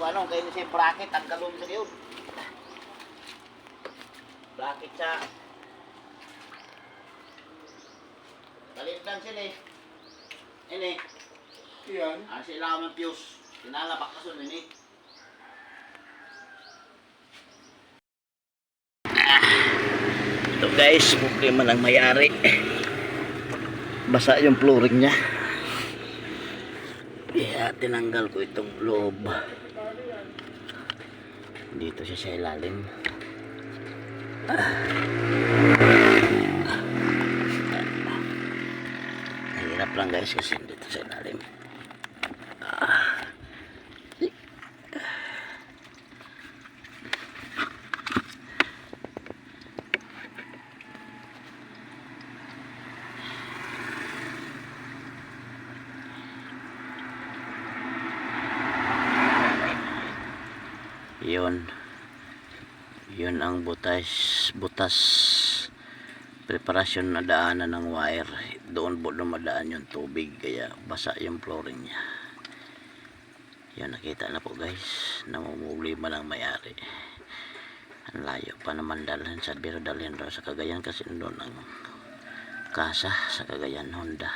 ano, kayo sa bracket, ang galon sa yun. Bracket sa... Galit lang sila eh. Ini. Yan. Ang sila ng fuse. Tinalabak ka sun ini. Ito guys, problema ng may-ari. Basa yung flooring niya. Kaya tinanggal ko itong loob. Dito siya sa ilalim. Hirap lang guys kasi dito sa ilalim. Yun ang butas preparasyon na daanan ng wire. Doon po dumadaan yung tubig kaya basa yung flooring niya. Yun, nakita na po guys, namumulima ng may-ari. Ang layo pa naman dalhin sa biro, dalhin daw sa Cagayan kasi doon ang kasa sa Cagayan Honda.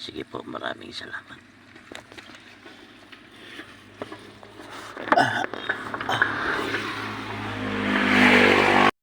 Sige po, maraming salamat.